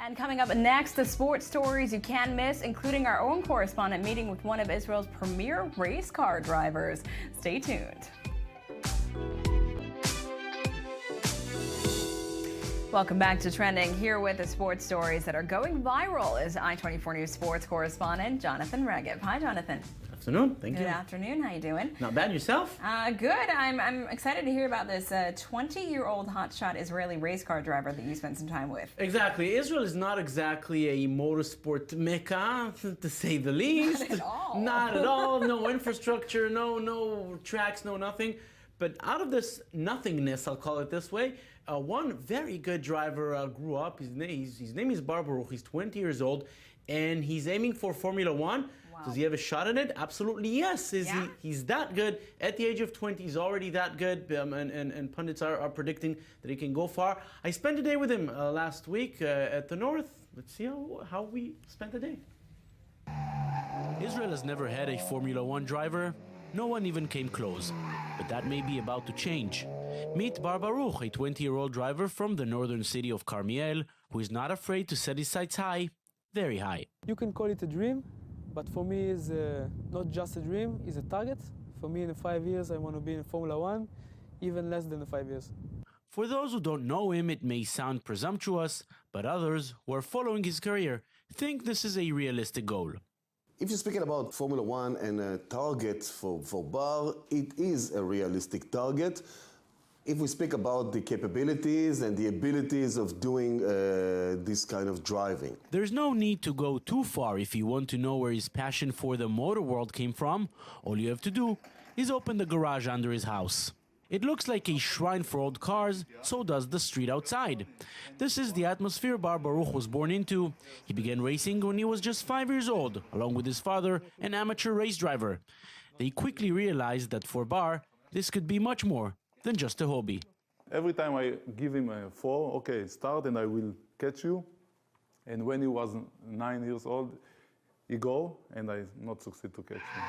And coming up next, the sports stories you can't miss, including our own correspondent meeting with one of Israel's premier race car drivers. Stay tuned. Welcome back to Trending. Here with the sports stories that are going viral is i24 News sports correspondent Jonathan Regev. Hi, Jonathan. Afternoon. Thank you. Good afternoon. How you doing? Not bad. Yourself? Good. I'm excited to hear about this 20-year-old hotshot Israeli race car driver that you spent some time with. Exactly. Israel is not exactly a motorsport mecca, to say the least. Not at all. Not at all. No infrastructure, no tracks, no nothing. But out of this nothingness, I'll call it this way, one very good driver grew up. His name is Baruch. He's 20 years old, and he's aiming for Formula One. Wow. Does he have a shot at it? Absolutely yes. He's that good. At the age of 20, he's already that good, and pundits are predicting that he can go far. I spent a day with him last week at the North. Let's see how we spent the day. Israel has never had a Formula One driver. No one even came close. But that may be about to change. Meet Baruch, a 20-year-old driver from the northern city of Carmiel, who is not afraid to set his sights high, very high. You can call it a dream, but for me it's not just a dream, it's a target. For me in 5 years I want to be in Formula One, even less than 5 years. For those who don't know him, it may sound presumptuous, but others who are following his career think this is a realistic goal. If you're speaking about Formula One and a target for Bar, it is a realistic target. If we speak about the capabilities and the abilities of doing this kind of driving. There's no need to go too far if you want to know where his passion for the motor world came from. All you have to do is open the garage under his house. It looks like a shrine for old cars, so does the street outside. This is the atmosphere Baruch was born into. He began racing when he was just 5 years old, along with his father, an amateur race driver. They quickly realized that for Bar, this could be much more than just a hobby. Every time I give him a 4, okay, start and I will catch you. And when he was 9 years old, he go and I not succeed to catch him.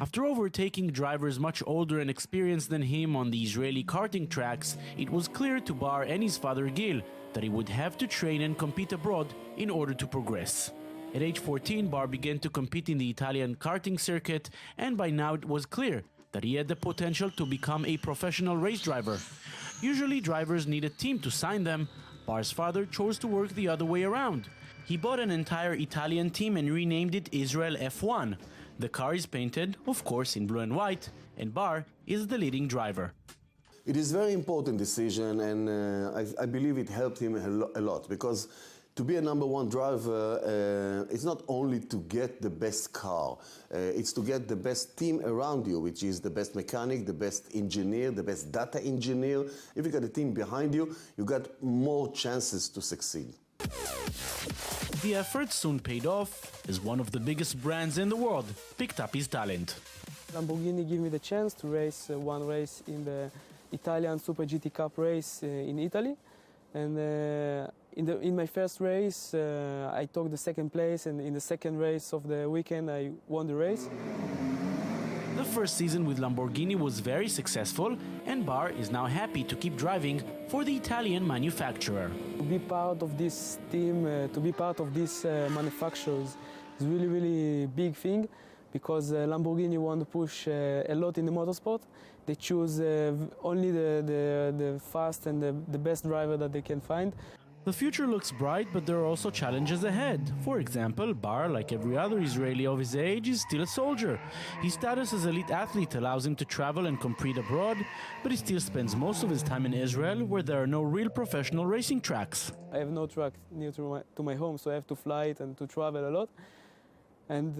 After overtaking drivers much older and experienced than him on the Israeli karting tracks, it was clear to Bar and his father Gil that he would have to train and compete abroad in order to progress. At age 14, Bar began to compete in the Italian karting circuit, and by now it was clear that he had the potential to become a professional race driver. Usually drivers need a team to sign them. Bar's father chose to work the other way around. He bought an entire Italian team and renamed it Israel F1. The car is painted, of course, in blue and white, and Bar is the leading driver. It is a very important decision, and I believe it helped him a lot, because to be a number one driver, it's not only to get the best car, it's to get the best team around you, which is the best mechanic, the best engineer, the best data engineer. If you got a team behind you, you got more chances to succeed. The effort soon paid off, as one of the biggest brands in the world picked up his talent. Lamborghini gave me the chance to race one race in the Italian Super GT Cup race in Italy. And in my first race, I took the second place, and in the second race of the weekend, I won the race. The first season with Lamborghini was very successful, and Bar is now happy to keep driving for the Italian manufacturer. To be part of this team, to be part of these manufacturers is really, really big thing, because Lamborghini want to push a lot in the motorsport. They choose only the fast and the best driver that they can find. The future looks bright, but there are also challenges ahead. For example, Bar, like every other Israeli of his age, is still a soldier. His status as elite athlete allows him to travel and compete abroad, but he still spends most of his time in Israel, where there are no real professional racing tracks. I have no track near to my home, so I have to fly it and to travel a lot. And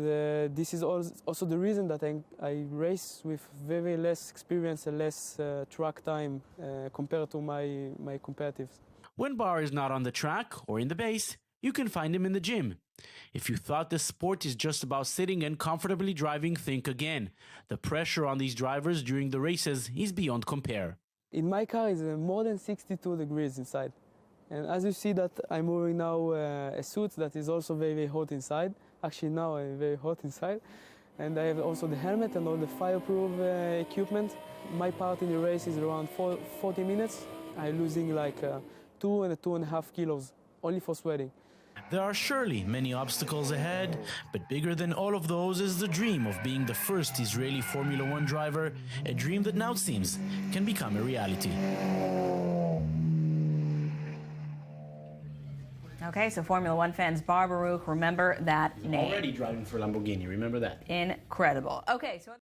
this is also the reason that I race with very less experience and less track time compared to my competitors. When Bar is not on the track or in the base, you can find him in the gym. If you thought this sport is just about sitting and comfortably driving, think again. The pressure on these drivers during the races is beyond compare. In my car is more than 62 degrees inside. And as you see that I'm wearing now a suit that is also very, very hot inside. Actually now I'm very hot inside. And I have also the helmet and all the fireproof equipment. My part in the race is around 40 minutes. I'm losing like 2 and 2.5 kilos, only for sweating. There are surely many obstacles ahead, but bigger than all of those is the dream of being the first Israeli Formula One driver, a dream that now seems can become a reality. Okay, so Formula One fans, Baruch, remember that name. Already driving for Lamborghini, remember that. Incredible. Okay, so